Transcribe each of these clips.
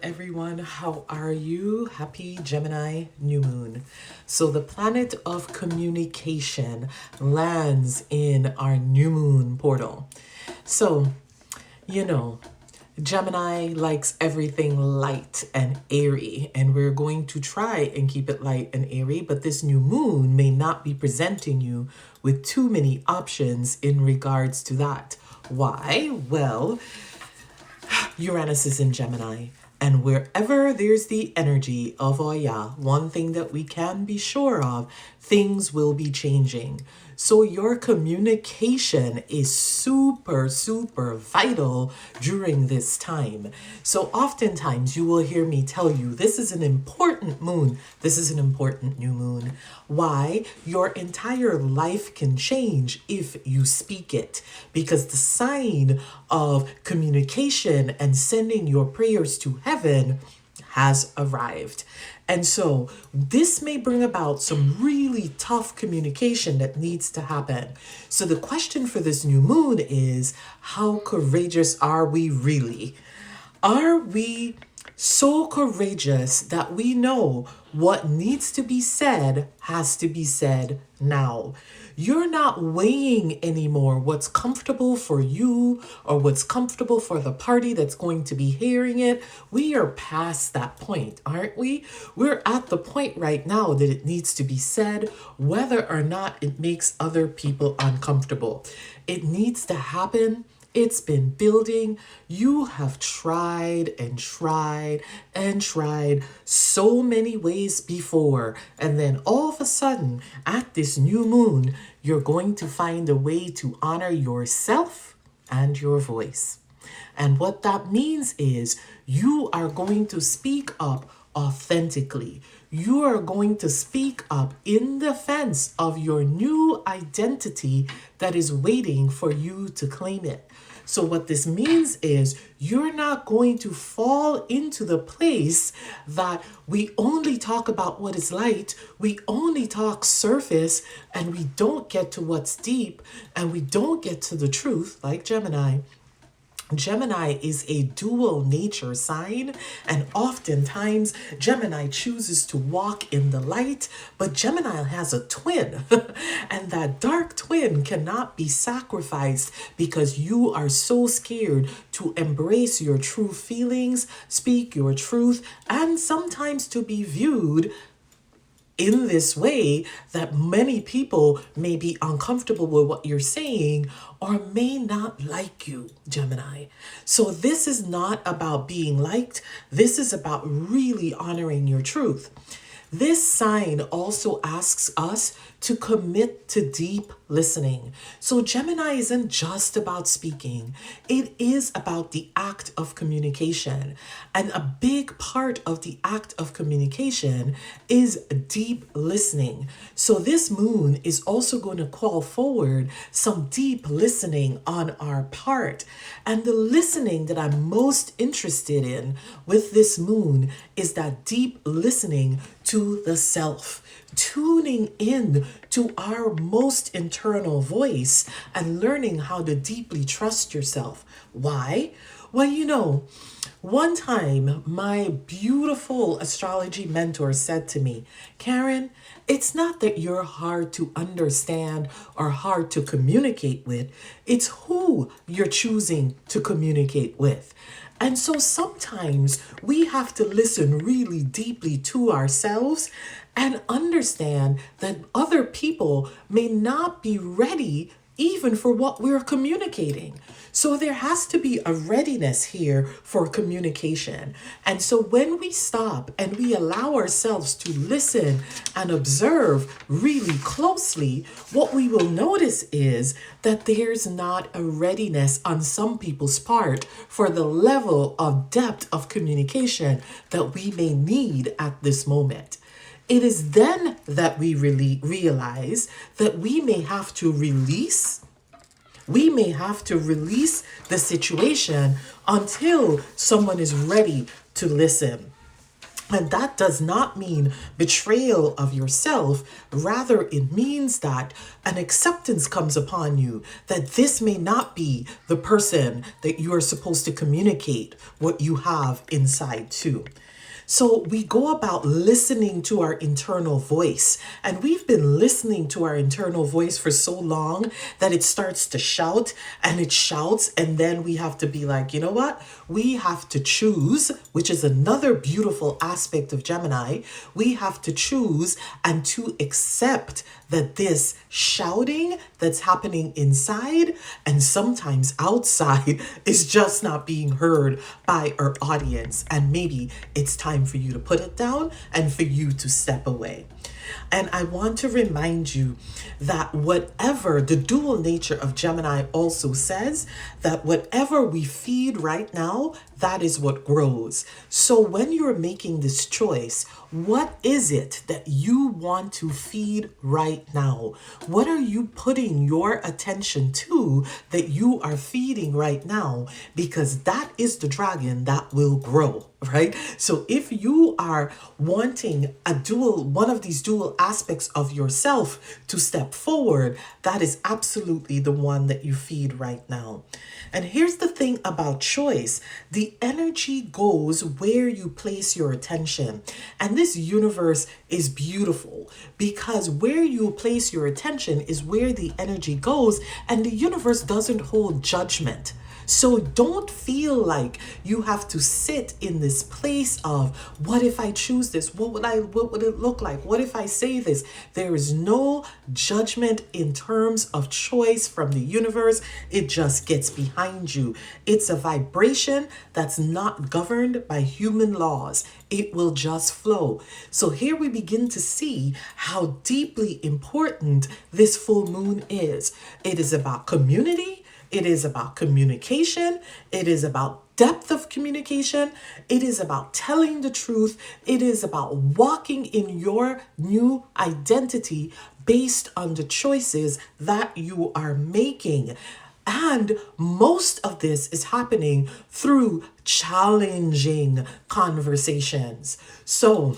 everyone. How are you? Happy Gemini new moon. So the planet of communication lands in our new moon portal. So, you know, Gemini likes everything light and airy, and we're going to try and keep it light and airy, but this new moon may not be presenting you with too many options in regards to that. Why? Well, Uranus is in Gemini, and wherever there's the energy of Oya, one thing that we can be sure of, things will be changing. So your communication is super, super vital during this time. So oftentimes you will hear me tell you, this is an important moon. This is an important new moon. Why? Your entire life can change if you speak it, because the sign of communication and sending your prayers to heaven has arrived. And so this may bring about some really tough communication that needs to happen. So the question for this new moon is, how courageous are we really? Are we so courageous that we know what needs to be said has to be said now? You're not weighing anymore what's comfortable for you or what's comfortable for the party that's going to be hearing it. We are past that point, aren't we? We're at the point right now that it needs to be said, whether or not it makes other people uncomfortable. It needs to happen. It's been building. You have tried and tried and tried so many ways before. And then all of a sudden, at this new moon, you're going to find a way to honor yourself and your voice. And what that means is you are going to speak up authentically. You are going to speak up in defense of your new identity that is waiting for you to claim it. So what this means is you're not going to fall into the place that we only talk about what is light, we only talk surface, and we don't get to what's deep, and we don't get to the truth, like Gemini. Gemini is a dual nature sign, and oftentimes Gemini chooses to walk in the light, but Gemini has a twin, and that dark twin cannot be sacrificed because you are so scared to embrace your true feelings, speak your truth, and sometimes to be viewed in this way that many people may be uncomfortable with what you're saying or may not like you, Gemini. So this is not about being liked. This is about really honoring your truth. This sign also asks us to commit to deep listening. So Gemini isn't just about speaking. It is about the act of communication. And a big part of the act of communication is deep listening. So this moon is also going to call forward some deep listening on our part. And the listening that I'm most interested in with this moon is that deep listening to the self, tuning in to our most internal voice and learning how to deeply trust yourself. Why? Well, one time my beautiful astrology mentor said to me, Karen, it's not that you're hard to understand or hard to communicate with, it's who you're choosing to communicate with. And so sometimes we have to listen really deeply to ourselves and understand that other people may not be ready even for what we're communicating. So there has to be a readiness here for communication. And so when we stop and we allow ourselves to listen and observe really closely, what we will notice is that there's not a readiness on some people's part for the level of depth of communication that we may need at this moment. It is then that we really realize that we may have to release the situation until someone is ready to listen. And that does not mean betrayal of yourself. Rather, it means that an acceptance comes upon you that this may not be the person that you are supposed to communicate what you have inside to. So we go about listening to our internal voice, and we've been listening to our internal voice for so long that it starts to shout and it shouts, and then we have to be like, you know what? We have to choose, which is another beautiful aspect of Gemini. We have to choose and to accept that this shouting that's happening inside and sometimes outside is just not being heard by our audience. And maybe it's time for you to put it down and for you to step away. And I want to remind you that whatever the dual nature of Gemini also says, that whatever we feed right now, that is what grows. So when you're making this choice, what is it that you want to feed right now? What are you putting your attention to that you are feeding right now? Because that is the dragon that will grow, right? So if you are wanting one of these dual aspects of yourself to step forward, that is absolutely the one that you feed right now. And here's the thing about choice. The energy goes where you place your attention. And this universe is beautiful because where you place your attention is where the energy goes, and the universe doesn't hold judgment. So don't feel like you have to sit in this place of, what if I choose this? What would it look like? What if I say this? There is no judgment in terms of choice from the universe. It just gets behind you. It's a vibration that's not governed by human laws. It will just flow. So here we begin to see how deeply important this full moon is. It is about community. It is about communication. It is about depth of communication. It is about telling the truth. It is about walking in your new identity based on the choices that you are making. And most of this is happening through challenging conversations. So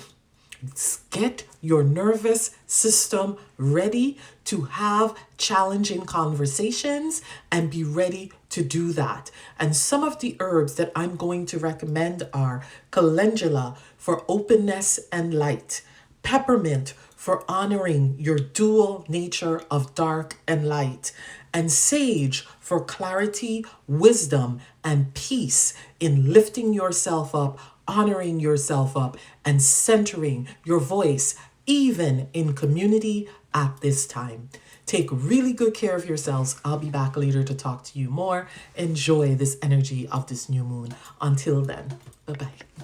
get your nervous system ready to have challenging conversations and be ready to do that. And some of the herbs that I'm going to recommend are calendula for openness and light, peppermint for honoring your dual nature of dark and light, and sage for clarity, wisdom, and peace in lifting yourself up, honoring yourself up, and centering your voice, even in community at this time. Take really good care of yourselves. I'll be back later to talk to you more. Enjoy this energy of this new moon. Until then, bye-bye.